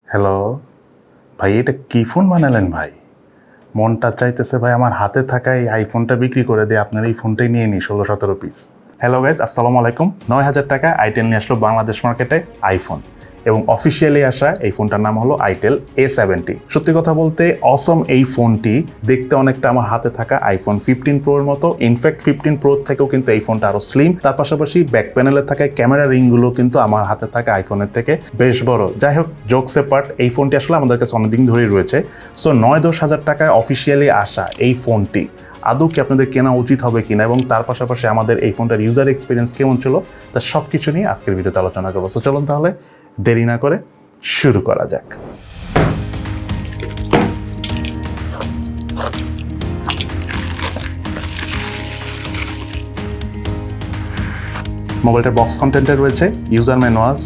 Hello ভাই, এটা কি ফোন বানালেন ভাই? মনটা চাইতেছে ভাই আমার হাতে থাকা এই আইফোনটা বিক্রি করে দিয়ে আপনার এই ফোনটাই নিয়ে নিই 16-17 পিস। হ্যালো গাইজ, আসসালামু আলাইকুম। 9,000 টাকা আইটেল নিয়ে আসলো বাংলাদেশ মার্কেটে আইফোন, এবং অফিসিয়ালি আসা এই ফোনটার নাম হলো আইটেল A70। সত্যি কথা বলতে অসম এই ফোনটি দেখতে অনেকটা আমার হাতে থাকা আইফোন 15 প্রোর মতো। ইনফ্যাক্ট 15 প্রো থেকেও কিন্তু এই ফোনটা আরো স্লিম। তার পাশাপাশি ব্যাক প্যানেলে থাকা ক্যামেরা রিংগুলো কিন্তু আমার হাতে থাকা আইফোনের থেকে বেশ বড়। যাই হোক, জোকস এপার্ট, এই ফোনটি আসলে আমাদের কাছে অনেকদিন ধরেই রয়েছে। সো 9-10 হাজার টাকায় অফিসিয়ালি আসা এই ফোনটি আদৌ কি আপনাদের কেনা উচিত হবে কিনা, এবং তার পাশাপাশি আমাদের এই ফোনটার ইউজার এক্সপিরিয়েন্স কেমন ছিল, তার সব কিছু নিয়ে আজকের ভিডিওতে আলোচনা করবো। সো চলুন তাহলে দেরি না করে শুরু করা যাক। মোবাইলটার বক্স কন্টেন্টে রয়েছে user manuals,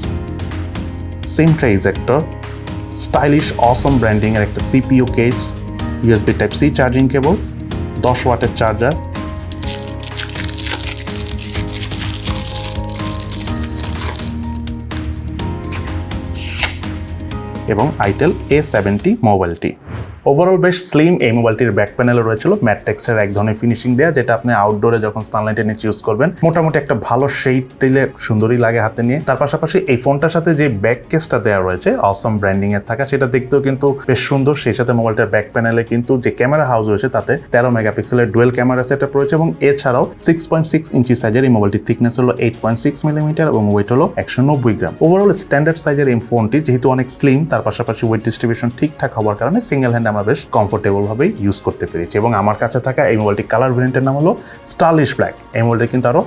SIM tray ejector, stylish অসম ব্র্যান্ডিং এর একটা CPU case, USB type C charging cable, 10 ওয়াটের চার্জার, এবং আইটেল A70 মোবাইলটি। ওভারঅল বেশ স্লিম। এই মোবাইলটির ব্যাক প্যানেলে রয়েছিল ম্যাট টেক্সচার এক ধরনের ফিনিশিং দেওয়া, যেটা আপনি আউটডোরে যখন সানলাইটের নিচে ইউজ করবেন মোটামুটি একটা ভালো শেড দিলে সুন্দরই লাগে হাতে নিয়ে। তার পাশাপাশি এই ফোনটার সাথে যে ব্যাক কেসটা দেওয়া রয়েছে অসম ব্র্যান্ডিং এর থাকা, সেটা দেখতেও কিন্তু বেশ সুন্দর। সেই সাথে মোবাইলটার ব্যাক প্যানেলে কিন্তু যে ক্যামেরা হাউস রয়েছে তাতে 13 মেগাপিক্সেলের ডুয়েল ক্যামেরা সেটআপ রয়েছে, এবং এছাড়াও 6.6 ইঞ্চি সাইজের এই মোবাইলটির থিকনেস হলো 8.6 মিলিমিটার এবং ওয়েট হলো 190 গ্রাম। ওভারঅল স্ট্যান্ডার্ড সাইজের এই ফোনটি যেহেতু অনেক স্লিম, তার পাশাপাশি ওয়েট ডিস্ট্রিবিউশন ঠিকঠাক হওয়ার কারণে সিঙ্গেল হ্যান্ড আমরা বেশ কমফোর্টেবল ভাবে ইউজ করতে পেরেছি। এবং আমার কাছে থাকা এই মোবাইলটি কালার ভেরিয়েন্টের নাম হলো স্টাইলিশ ব্ল্যাক। এই মোবাইলটির কিন্তু আরো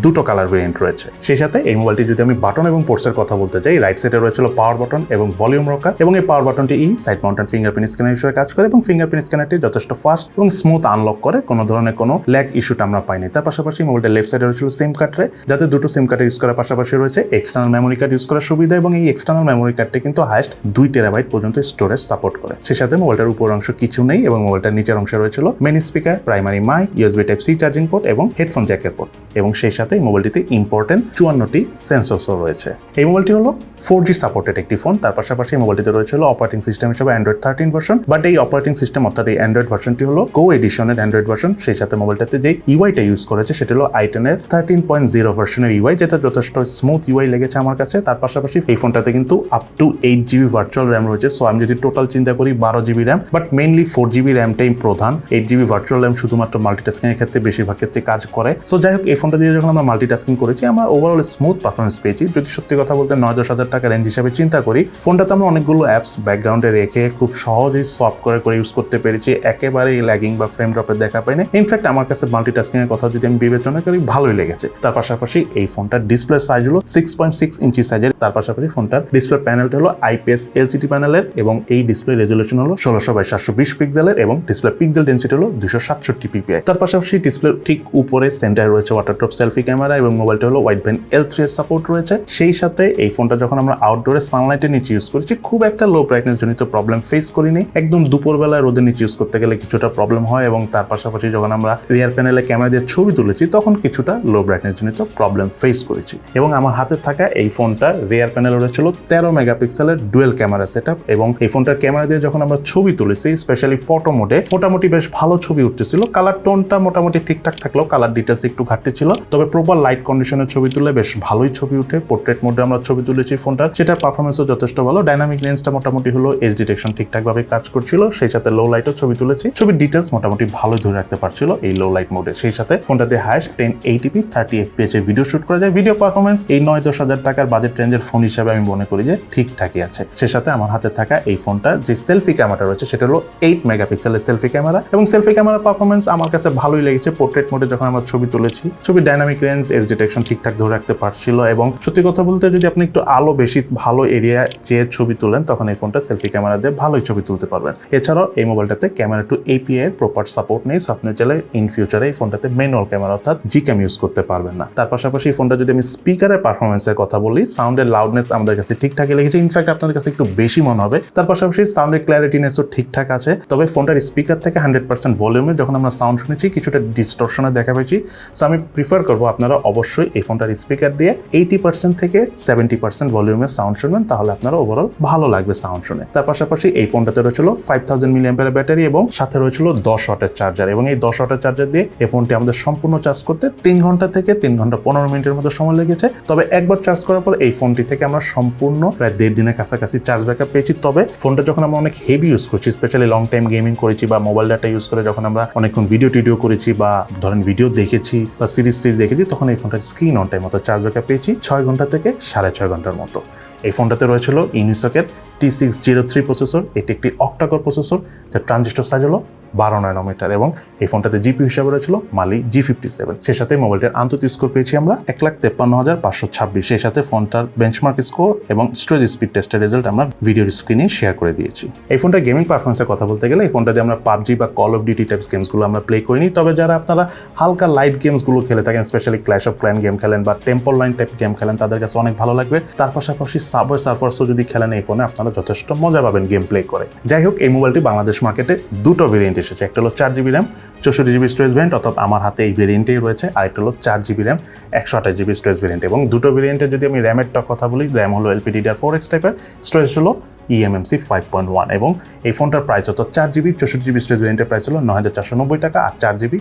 দুটো কালার ভেরিয়েন্ট রয়েছে। সেই সাথে এই মোবাইলটি যদি আমি বাটন এবং পোর্টসের কথা বলতে চাই, রাইট সাইডে রয়েছিল পাওয়ার বাটন এবং ভলিউম রকার, এবং এই পাওয়ার বাটনটি সাইড মাউন্টেড ফিঙ্গারপ্রিন্ট স্ক্যানার হিসেবে কাজ করে, এবং ফিঙ্গারপ্রিন্ট স্ক্যানারটি যথেষ্ট ফাস্ট এবং স্মুথ আনলক করে, কোনো ধরনের কোনো ল্যাগ ইস্যুটা আমরা পাইনি। তার পাশাপাশি মোবাইলটা লেফট সাইডে রয়েছিল সিম কার্ড ট্রে, যাতে দুটো সিম কার্ড ইউজ করার পাশাপাশি রয়েছে এক্সটার্নাল মেমোরি কার্ড ইউজ করার সুবিধা, এবং এই এক্সটার্নাল মেমোরি কার্ডটি কিন্তু হাইস্ট 2 টেরাবাইট পর্যন্ত স্টোরেজ সাপোর্ট করে। সেই সাথে মোবাইলটার উপর অংশ কিছু নেই, এবং মোবাইলটার নিচের অংশে রয়েছিল main speaker, primary mic, USB type C charging port এবং হেডফোন জ্যাকের পোর্ট, এবং সেই সাথে মোবাইলটিতে ইম্পর্টেন্ট 54টি সেন্সরসও রয়েছে। এই মোবাইলটি হলো 4G সাপোর্টেড একটি ফোন। তার পাশাপাশি এই মোবাইলটিতে রয়েছিল অপারেটিং সিস্টেম হিসেবে অ্যান্ড্রয়েড 13 ভার্সন, বাট এই অপারেটিং সিস্টেম অর্থাৎ এই অ্যান্ড্রয়েড ভার্সনটি হলো গো এডিশনের অ্যান্ড্রয়েড ভার্সন। সেই সাথে মোবাইলটাতে যে ইউআইটা ইউজ করেছে সেটা হলো আইটেনের 13.0 ভার্সনের ইউআই, যেটা যথেষ্ট স্মুথ ইউআই লেগেছে আমার কাছে। তার পাশাপাশি এই ফোনটাতে কিন্তু up to 8GB virtual RAM রয়েছে। সো আমি যদি টোটাল চিন্তা করি 12GB RAM, but mainly 4GB র্যামটাই প্রধান। 8GB ভার্চুয়াল র্যাম শুধুমাত্র মাল্টিটাস্কিং এর ক্ষেত্রে বেশিরভাগ ক্ষেত্রে কাজ করে। সো যাই হোক, এই ফোনটা দিয়ে যখন আমরা মাল্টিটাস্কিং করেছি আমরা ওভারঅল স্মুথ পারফরমেন্স পেয়েছি। যদি সত্যি কথা বলতে 9-10 হাজার টাকা রেঞ্জ হিসাবে চিন্তা করি, ফোনটাতে আমরা অনেকগুলো অ্যাপস ব্যাকগ্রাউন্ডে রেখে খুব সহজেই সফট করে ইউজ করতে পেরেছি। একেবারেই ল্যাগিং বা ফ্রেম ড্রপের দেখা পাইনি। ইনফ্যাক্ট আমার কাছে মাল্টিটাস্কিং এর কথা যদি আমি বিবেচনা করি, ভালোই লেগেছে। তার পাশাপাশি এই ফোনটার ডিসপ্লে সাইজ হলো 6.6 ইঞ্চি সাইজের। তার পাশাপাশি ফোনটার ডিসপ্লে প্যানেলটা হলো আইপিএস এলসিডি প্যানেলের, এবং এই ডিসপ্লে রেজলিউশন হলো 16x720 পিক্সেলের, এবং ডিসপ্লে পিক্সেল ডেনসিটি হলো 267 পিপিআই। তার পাশাপাশি ডিসপ্লে ঠিক উপরে সেন্টারে রয়েছে ওয়াটারড্রপ সেলফি ক্যামেরা, এবং মোবাইলটা হলো ওয়াইড ব্যান্ড L3 এর সাপোর্ট রয়েছে। সেই সাথে এই ফোনটা যখন আমরা আউটডোরে সানলাইটের নিচে ইউজ করেছি, খুব একটা লো ব্রাইটনেস জনিত প্রবলেম ফেস করিনি। একদম দুপুরবেলায় রোদের নিচে ইউজ করতে গেলে কিছুটা প্রবলেম হয়, এবং তার পাশাপাশি যখন আমরা রিয়ার প্যানেলে ক্যামেরা দিয়ে ছবি তুলেছি তখন কিছুটা লো ব্রাইটনেস জনিত প্রবলেম ফেস করেছি। এবং আমার হাতে থাকা এই ফোনটার রিয়ার প্যানেলে রয়েছিল 13 মেগাপিক্সেলের ডুয়েল ক্যামেরা সেটআপ, এবং এই ফোনটার ক্যামেরা দিয়ে যখন আমরা ছবি তুলেছি স্পেশালি ফটো মোডে মোটামুটি বেশ ভালো ছবি উঠতেছিল। কালার টোনটা মোটামুটি ঠিকঠাক থাকলেও কালার ডিটেলস একটু ঘাটতি ছিল, তবে প্রপার লাইট কন্ডিশনের ছবি তুলে বেশ ভালোই ছবি উঠে। পোর্ট্রেট মোডে আমরা ছবি তুলেছি ফোনটার, সেটার পারফরমেন্সও যথেষ্ট ভালো। ডাইনামিক রেঞ্জটা মোটামুটি হলো, এজ ডিটেকশন ঠিকঠাকভাবে কাজ করছিল। সেই সাথে লো লাইটও ছবি তুলেছি, ছবির ডিটেলস মোটামুটি ভালোই ধরে রাখতে পারছিল এই লো লাইট মোডে। সেই সাথে ফোনটাতে হাইস্ট 1080p 30fps এর ভিডিও শুট করা যায়। ভিডিও পারফরমেন্স এই 9-10 হাজার টাকার বাজেট রেঞ্জের ফোন হিসাবে আমি মনে করি যে ঠিকঠাকই আছে। সেই সাথে আমার হাতে থাকা এই ফোনটার যে সেলফি ক্যামেরাটা রয়েছে সেটা হলো 8 মেগাপিক্সেলের সেলফি ক্যামেরা, এবং সেলফি ক্যামেরার পারফরমেন্স আমার কাছে ভালোই লেগেছে। পোর্ট্রেট মোডে যখন আমরা ছবি তুলেছি, ছবির ডাইনামিক রেঞ্জ, এজ ডিটেকশন ঠিকঠাক ধরে রাখতে পারছিল, এবং সত্যি কথা বলতে যদি আপনি একটু আলো বেশি ভালো এরিয়া যে ছবি তুলেন তখন এই ফোনটা সেলফি ক্যামেরা দিয়ে ভালোই ছবি তুলতে পারবেন। এছাড়াও এই মোবাইলটাতে ক্যামেরা টু এপিআই এর প্রপার সাপোর্ট নেই। সো আপনি চাইলে ইন ফিউচারে এই ফোনটাতে ম্যানুয়াল ক্যামেরা অর্থাৎ জিক্যাম ইউজ করতে পারবেন না। তার পাশাপাশি ফোনটা যদি আমি স্পিকারের পারফরমেন্সের কথা বলি, সাউন্ডের লাউডনেস আমাদের কাছে ঠিকঠাকই লেগেছে। ইনফ্যাক্ট আপনাদের কাছে একটু বেশি মনে হবে। তার পাশাপাশি সাউন্ডের ক্ল্যারিটিনেসও ঠিকঠাক আছে, তবে ফোনটার স্পিকার থেকে 100% ভলিউমে যখন আমরা সাউন্ড শুনেছি কিছুটা ডিস্টরশনে দেখা পেয়েছি। সো আমি প্রিফার করবো আপনারা অবশ্যই এই ফোনটার স্পিকার দিয়ে 80% থেকে 70% ভলিউমের সাউন্ড শুনবেন, তাহলে আপনারা ওভারঅল ভালো লাগবে সাউন্ড শুনে। তার পাশাপাশি এই ফোনটাতে রয়েছিল 5000 mAh ব্যাটারি এবং সাথে রয়েছিল 10 ওয়াটের চার্জার, এবং এই 10 ওয়াটের চার্জার দিয়ে এই ফোনটি আমাদের সম্পূর্ণ চার্জ করতে 3 ঘন্টা থেকে 3 ঘন্টা 15 মিনিটের মতো সময় লেগেছে। তবে একবার চার্জ করার পর এই ফোনটি থেকে আমরা সম্পূর্ণ প্রায় 1.5 দিনের কাছাকাছি চার্জ ব্যাকআপ পেয়েছি। তবে ফোনটা যখন আমরা অনেক হেভি ইউজ করছি, স্পেশালি লং টাইম গেমিং করেছি বা মোবাইল ডাটা ইউজ করে যখন আমরা অনেকক্ষণ ভিডিও করেছি বা ধরেন ভিডিও দেখেছি বা সিরিজ দেখেছি, তখন এই ফোনটার স্ক্রিন অন টাইম মতো চার্জ ব্যাকআপ পেয়েছি 6 ঘন্টা থেকে 6.5 ঘন্টার মতো। এই ফোনটাতে রয়েছিল ইউনিসকের T603 প্রসেসর। এটি একটি অক্টাকোর প্রসেসর, যার ট্রানজিস্টর সাইজ হলো 12 ন্যানোমিটার, এবং এই ফোনটাতে জিপি হিসাবে রয়েছিল মালি G57। সেই সাথে মোবাইলটার আন্তর্জাতিক স্কোর পেয়েছি আমরা 1,53,526। সেই সাথে ফোনটার বেঞ্চমার্ক স্কোর এবং স্টোরেজ স্পিড টেস্টের রেজাল্ট আমরা ভিডিওর স্ক্রিনে শেয়ার করে দিয়েছি। এই ফোনটার গেমিং পারফরমেন্সের কথা বলতে গেলে এই ফোনটাতে আমরা পাবজি বা কল অফ ডিউটি টাইপস গেমসগুলো আমরা প্লে করিনি। তবে যারা আপনারা হালকা লাইট গেমসগুলো খেলে থাকেন, specially clash of clan game খেলেন বা টেম্পল লাইন টাইপ গেম খেলেন, তাদের কাছে অনেক ভালো লাগবে। তার পাশাপাশি সাবওয়ে সার্ফার্সও যদি খেলেন এই ফোনে, আপনারা যথেষ্ট মজা পাবেন গেম প্লে করে। যাই হোক, এই মোবাইলটি বাংলাদেশ মার্কেটে দুটো ভেরিয়েন্ট এসেছে। একটা হলো 4GB RAM 64GB storage variant, অর্থাৎ আমার হাতে এই ভেরিয়েন্টেই রয়েছে। আরেকটা হলো 4GB RAM 128GB storage variant. এবং দুটো ভেরিয়েন্টের যদি আমি র্যামের কথা বলি, র্যাম হলো LPDDR4X টাইপের, স্টোরেজ হলো eMMC 5.1, এবং এই ফোনটার প্রাইস হতো 4GB 64GB স্টোরেজ ভেরিয়েন্টের প্রাইস হলো 9,490 টাকা, আর 4GB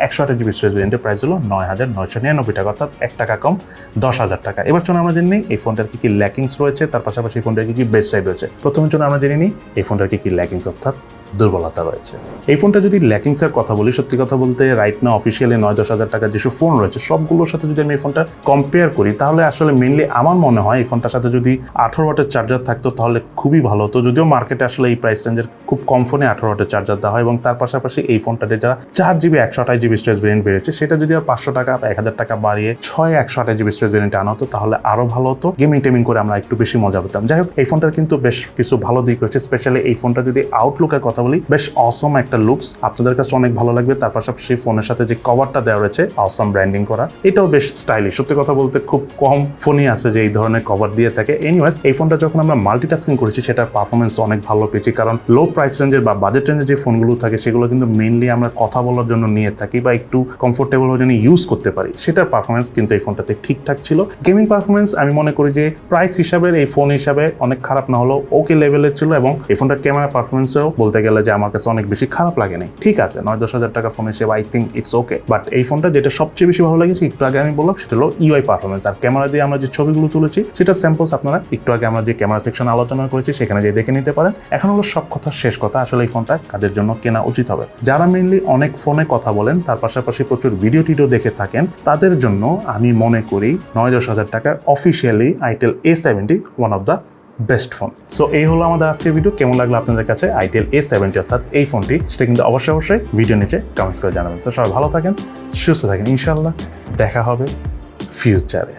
128GB স্টোরেজ ভেরিয়েন্টের প্রাইস হলো 9,999 টাকা, অর্থাৎ 1 টাকা কম 10,000 টাকা। এবার চলুন আমরা জেনে নিই এই ফোনটার কি ল্যাকিংস রয়েছে, তার পাশাপাশি এই ফোনটার কি বেস্ট সাইড রয়েছে। প্রথমে চলুন আমরা জেনে নিই এই ফোনটার কি ল্যাকিংস অর্থাৎ দুর্বলতা রয়েছে। এই ফোনটা যদি ল্যাকিংসের কথা বলি, সত্যি কথা বলতে রাইট না অফিসিয়ালি 9-10 হাজার টাকার যেসব ফোন রয়েছে সবগুলোর সাথে যদি আমি এই ফোনটা কম্পেয়ার করি, তাহলে আসলে মেনলি আমার মনে হয় এই ফোনটার সাথে যদি 18 ওয়াটের চার্জার থাকতো তাহলে খুবই ভালো হতো। যদিও মার্কেটে আসলে এই প্রাইস রেঞ্জের খুব কম ফোনে 18 ওয়াটের চার্জার দেওয়া হয়, এবং তার পাশাপাশি এই ফোনটাতে যারা 4GB 128GB স্টোরেজ ভেরিয়েন্ট বেরিয়েছে, সেটা যদি আর 500 টাকা বা 1000 টাকা বাড়িয়ে 128GB স্টোরেজ ভেরিয়েন্ট আনা হতো তাহলে আরো ভালো হতো। গেমিং করে আমরা একটু বেশি মজা পেতাম। যাই হোক, এই ফোনটার কিন্তু বেশ কিছু ভালো দিক রয়েছে। স্পেশালি এই ফোনটা যদি আউটলুকের কথা বলি, বেশ অসম একটা লুকস, আপনাদের কাছে অনেক ভালো লাগবে। তার পাশাপাশি ফোনের সাথে যে কভারটা দেওয়া রয়েছে অসম ব্র্যান্ডিং করা, এটাও বেশ স্টাইলিশ। সত্যি কথা বলতে খুব কম ফোনই আছে যে এই ধরনের কভার দিয়ে থাকে। এনিওয়েজ, এই ফোনটা যখন আমরা মাল্টিটাস্কিং করেছি সেটার পারফরমেন্স অনেক ভালো পেয়েছি, কারণ লো প্রাইস রেঞ্জের বা বাজেট রেঞ্জের যে ফোনগুলো থাকে সেগুলো কিন্তু মেইনলি আমরা কথা বলার জন্য নিয়ে থাকি বা একটু কমফোর্টেবল হয়ে ইউজ করতে পারি। সেটার পারফরমেন্স কিন্তু এই ফোনটাতে ঠিকঠাক ছিল। গেমিং পারফরমেন্স আমি মনে করি যে প্রাইস হিসাবে এই ফোন হিসাবে অনেক খারাপ না হলেও ওকে লেভেলের ছিল, এবং এই ফোনটার ক্যামেরা পারফরমেন্সও বলতে গেলে যে আমার কাছে অনেক বেশি খারাপ লাগেনি। ঠিক আছে, 9-10 হাজার টাকা ফোন হিসেবে I think it's okay, but এই ফোনটা যেটা সবচেয়ে বেশি ভালো লেগেছে একটু আগে আমি বললাম সেটা হলো ইউআই পারফরমেন্স। আর ক্যামেরা দিয়ে আমরা যে ছবিগুলো তুলেছি সেটা স্যাম্পলস আপনারা একটু আগে আমরা যে ক্যামেরা সেকশন আলোচনা করেছি সেখানে যে দেখে নিতে পারেন। এখন হলো সব কথা শেষ কথা, আসলে এই ফোনটা কাদের জন্য কেনা উচিত হবে। যারা মেইনলি অনেক ফোনে কথা বলেন, তার পাশাপাশি প্রচুর ভিডিও দেখে থাকেন, তাদের জন্য আমি মনে করি 9-10 হাজার টাকা officially Itel A70 one of the best phone. So এই হলো আমাদের আজকের ভিডিও। কেমন লাগলো আপনাদের কাছে Itel A70 অর্থাৎ এই ফোনটি, সেটা কিন্তু অবশ্যই ভিডিও নিচে কমেন্টস করে জানাবেন। সো সবাই ভালো থাকেন, সুস্থ থাকেন, ইনশাআল্লাহ দেখা হবে ফিউচারে।